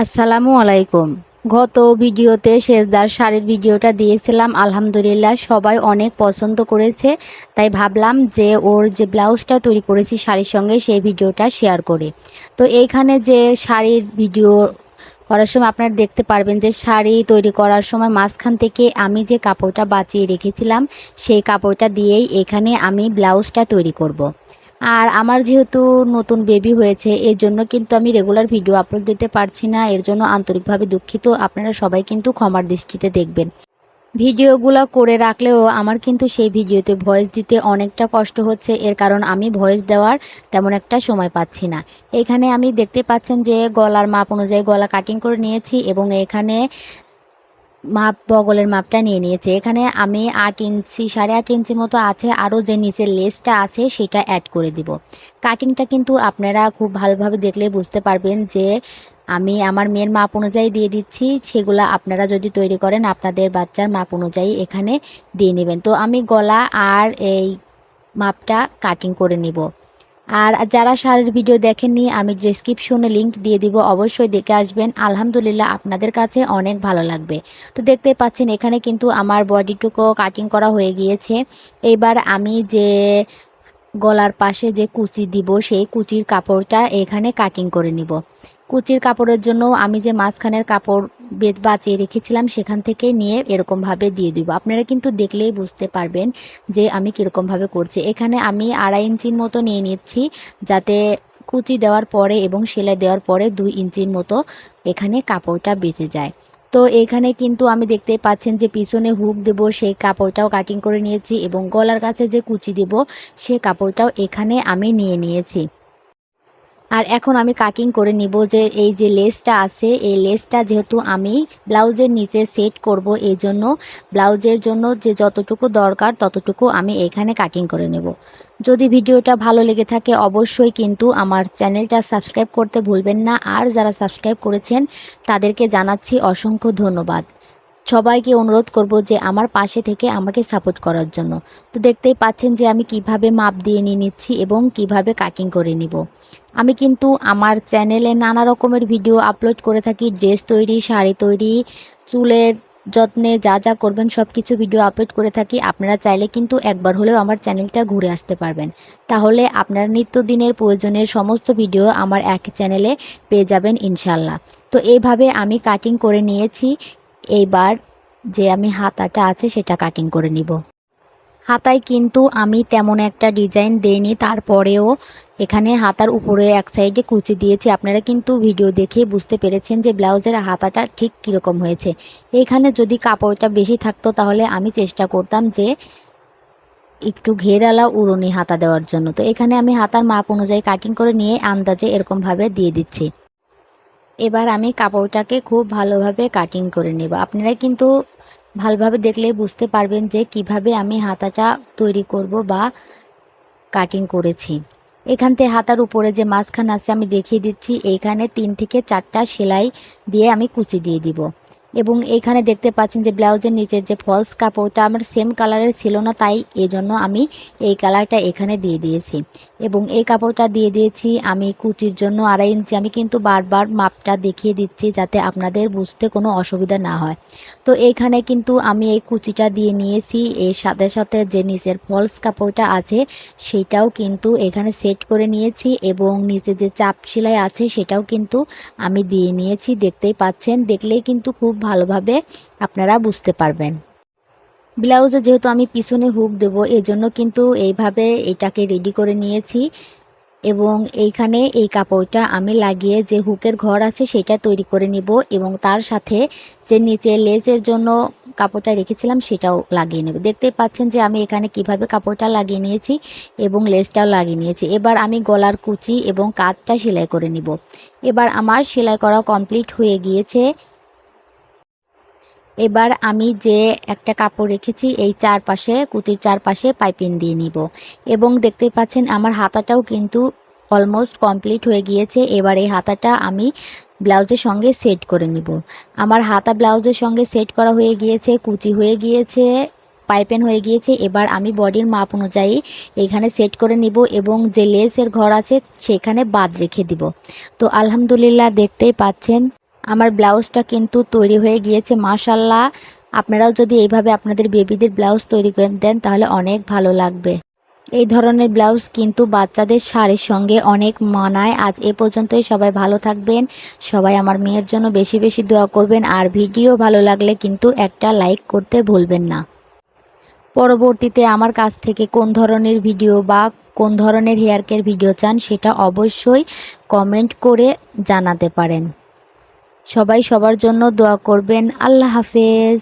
আসসালামু আলাইকুম। গত ভিডিওতে শেষদার শাড়ির ভিডিওটা দিয়েছিলাম, আলহামদুলিল্লাহ সবাই অনেক পছন্দ করেছে। তাই ভাবলাম যে ওর যে ব্লাউজটা তৈরি করেছি শাড়ির সঙ্গে সেই ভিডিওটা শেয়ার করি। তো এইখানে যে শাড়ির ভিডিও করার সময় আপনারা দেখতে পারবেন যে শাড়ি তৈরি করার সময় মাঝখান থেকে আমি যে কাপড়টা বাঁচিয়ে রেখেছিলাম সেই কাপড়টা দিয়েই এখানে আমি ব্লাউজটা তৈরি করব। আর আমার যেহেতু নতুন বেবি হয়েছে এর জন্য কিন্তু আমি রেগুলার ভিডিও আপলোড দিতে পারছি না, এর জন্য আন্তরিকভাবে দুঃখিত। আপনারা সবাই কিন্তু ক্ষমার দৃষ্টিতে দেখবেন। ভিডিওগুলো করে রাখলেও আমার কিন্তু সেই ভিডিওতে ভয়েস দিতে অনেকটা কষ্ট হচ্ছে, এর কারণ আমি ভয়েস দেওয়ার তেমন একটা সময় পাচ্ছি না। এখানে আমি দেখতে পাচ্ছেন যে গলার মাপ অনুযায়ী গলা কাটিং করে নিয়েছি এবং এখানে মাপ বগলের মাপটা নিয়ে নিয়েছে। এখানে আমি 8 ইঞ্চি 8.5 ইঞ্চির মতো আছে, আরও যে নিচের লেসটা আছে সেটা অ্যাড করে দিব। কাটিংটা কিন্তু আপনারা খুব ভালোভাবে দেখলে বুঝতে পারবেন যে আমি আমার মেয়ের মাপ অনুযায়ী দিয়ে দিচ্ছি, সেগুলা আপনারা যদি তৈরি করেন আপনাদের বাচ্চার মাপ অনুযায়ী এখানে দিয়ে নেবেন। তো আমি গলা আর এই মাপটা কাটিং করে নিব। আর যারা শাড়ির ভিডিও দেখেননি আমি ডেসক্রিপশনে লিংক দিয়ে দিব, অবশ্যই দেখে আসবেন। আলহামদুলিল্লাহ আপনাদের কাছে অনেক ভালো লাগবে। তো দেখতে পাচ্ছেন এখানে কিন্তু আমার বডিটুকু কাটিং করা হয়ে গিয়েছে। এবার আমি যে গলার পাশে যে কুচি দিব সেই কুচির কাপড়টা এখানে কাটিং করে নিব। কুচির কাপড়ের জন্য আমি যে মাঝখানের কাপড় বাঁচিয়ে রেখেছিলাম সেখান থেকে নিয়ে এরকমভাবে দিয়ে দিব। আপনারা কিন্তু দেখলেই বুঝতে পারবেন যে আমি কীরকমভাবে করছি। এখানে আমি 2.5 ইঞ্চির মতো নিয়ে নিচ্ছি, যাতে কুচি দেওয়ার পরে এবং সেলাই দেওয়ার পরে 2 ইঞ্চির মতো এখানে কাপড়টা বেঁচে যায়। তো এখানে কিন্তু আমি দেখতে পাচ্ছেন যে পিছনে হুক দেব সেই কাপড়টাও কাটিং করে নিয়েছি এবং গলার কাছে যে কুচি দেব সে কাপড়টাও এখানে আমি নিয়ে নিয়েছি। আর এখন আমি কাটিং করে নিব যে এই যে লেসটা আছে এই লেসটা যেহেতু আমি ব্লাউজের নিচে সেট করব, এই জন্য ব্লাউজের জন্য যে যতটুকু দরকার ততটুকু আমি এখানে কাটিং করে নেব। যদি ভিডিওটা ভালো লেগে থাকে অবশ্যই কিন্তু আমার চ্যানেলটা সাবস্ক্রাইব করতে ভুলবেন না। আর যারা সাবস্ক্রাইব করেছেন তাদেরকে জানাচ্ছি অসংখ্য ধন্যবাদ। সবাইকে অনুরোধ করব যে আমার পাশে থেকে আমাকে সাপোর্ট করার জন্য। তো দেখতেই পাচ্ছেন যে আমি কিভাবে মাপ দিয়ে নিয়ে নিচ্ছি এবং কিভাবে কাটিং করে নিব। আমি কিন্তু আমার চ্যানেলে নানা রকমের ভিডিও আপলোড করে থাকি, ড্রেস তৈরি, শাড়ি তৈরি, চুলের যত্নে যা যা করবেন সব কিছু ভিডিও আপলোড করে থাকি। আপনারা চাইলে কিন্তু একবার হলেও আমার চ্যানেলটা ঘুরে আসতে পারবেন, তাহলে আপনারা নিত্যদিনের প্রয়োজনের সমস্ত ভিডিও আমার এক চ্যানেলে পেয়ে যাবেন ইনশাল্লাহ। তো এইভাবে আমি কাটিং করে নিয়েছি। এইবার যে আমি হাতাটা আছে সেটা কাটিং করে নিব। হাতায় কিন্তু আমি তেমন একটা ডিজাইন দেইনি, তারপরেও এখানে হাতার উপরে এক সাইডে কুচি দিয়েছি। আপনারা কিন্তু ভিডিও দেখে বুঝতে পেরেছেন যে ব্লাউজের হাতাটা ঠিক কীরকম হয়েছে। এখানে যদি কাপড়টা বেশি থাকতো তাহলে আমি চেষ্টা করতাম যে একটু ঘেরালা উড়নি হাতা দেওয়ার জন্য। তো এখানে আমি হাতার মাপ অনুযায়ী কাটিং করে নিয়ে আন্দাজে এরকমভাবে দিয়ে দিচ্ছি। এবার আমি কাপড়টাকে খুব ভালোভাবে কাটিং করে নেব। আপনারা কিন্তু ভালোভাবে দেখলে বুঝতে পারবেন যে কিভাবে আমি হাতাটা তৈরি করব বা কাটিং করেছি। এখান থেকে হাতার উপরে যে মাঝখান আছে আমি দেখিয়ে দিচ্ছি, এইখানে 3 থেকে 4টা সেলাই দিয়ে আমি কুচি দিয়ে দিব। এবং এইখানে দেখতে পাচ্ছেন যে ব্লাউজের নিচের যে ফলস কাপড়টা আমার সেম কালারের ছিল না, তাই এজন্য আমি এই কালারটা এখানে দিয়ে দিয়েছি এবং এই কাপড়টা দিয়ে দিয়েছি আমি কুচির জন্য 2.5 ইঞ্চি। আমি কিন্তু বারবার মাপটা দেখিয়ে দিচ্ছি যাতে আপনাদের বুঝতে কোনো অসুবিধা না হয়। তো এইখানে কিন্তু আমি এই কুচিটা দিয়ে নিয়েছি, এর সাথে সাথে যে নিচের ফলস কাপড়টা আছে সেটাও কিন্তু এখানে সেট করে নিয়েছি এবং নিচে যে চাপ সেলাই আছে সেটাও কিন্তু আমি দিয়ে নিয়েছি। দেখতেই পাচ্ছেন, দেখলেই কিন্তু খুব ভালোভাবে আপনারা বুঝতে পারবেন। ব্লাউজে যেহেতু আমি পিছনে হুক দেব এজন্য কিন্তু এইভাবে এটাকে রেডি করে নিয়েছি এবং এইখানে এই কাপড়টা আমি লাগিয়ে যে হুকের ঘর আছে সেটা তৈরি করে নিব এবং তার সাথে যে নিচে লেসের জন্য কাপড়টা রেখেছিলাম সেটাও লাগিয়ে নেব। দেখতেই পাচ্ছেন যে আমি এখানে কিভাবে কাপড়টা লাগিয়ে নিয়েছি এবং লেসটাও লাগিয়ে নিয়েছি। এবার আমি গলার কুচি এবং কাঁধটা সেলাই করে নিব। এবার আমার সেলাই করা কমপ্লিট হয়ে গিয়েছে। এবার আমি যে একটা কাপড় রেখেছি এই চারপাশে কুচির চারপাশে পাইপিং দিয়ে নিব এবং দেখতেই পাচ্ছেন আমার হাতাটাও কিন্তু অলমোস্ট কমপ্লিট হয়ে গিয়েছে। এবার এই হাতাটা আমি ব্লাউজের সঙ্গে সেট করে নিব। আমার হাতা ব্লাউজের সঙ্গে সেট করা হয়ে গিয়েছে, কুচি হয়ে গিয়েছে, পাইপিং হয়ে গিয়েছে। এবার আমি বডির মাপ অনুযায়ী এখানে সেট করে নিব এবং যে লেসের ঘর আছে সেখানে বাদ রেখে দিব। তো আলহামদুলিল্লাহ দেখতেই পাচ্ছেন আমার ব্লাউজটা কিন্তু তৈরি হয়ে গিয়েছে মাশাআল্লাহ। আপনারাও যদি এইভাবে আপনাদের বেবিদের ব্লাউজ তৈরি করে দেন তাহলে অনেক ভালো লাগবে। এই ধরনের ব্লাউজ কিন্তু বাচ্চাদের শাড়ির সঙ্গে অনেক মানায়। আজ এ পর্যন্তই, সবাই ভালো থাকবেন। সবাই আমার মেয়ের জন্য বেশি বেশি দোয়া করবেন, আর ভিডিও ভালো লাগলে কিন্তু একটা লাইক করতে ভুলবেন না। পরবর্তীতে আমার কাছ থেকে কোন ধরনের ভিডিও বা কোন ধরনের হেয়ার কেয়ার ভিডিও চান সেটা অবশ্যই কমেন্ট করে জানাতে পারেন। সবাই সবার জন্য দোয়া করবেন। আল্লাহ হাফেজ।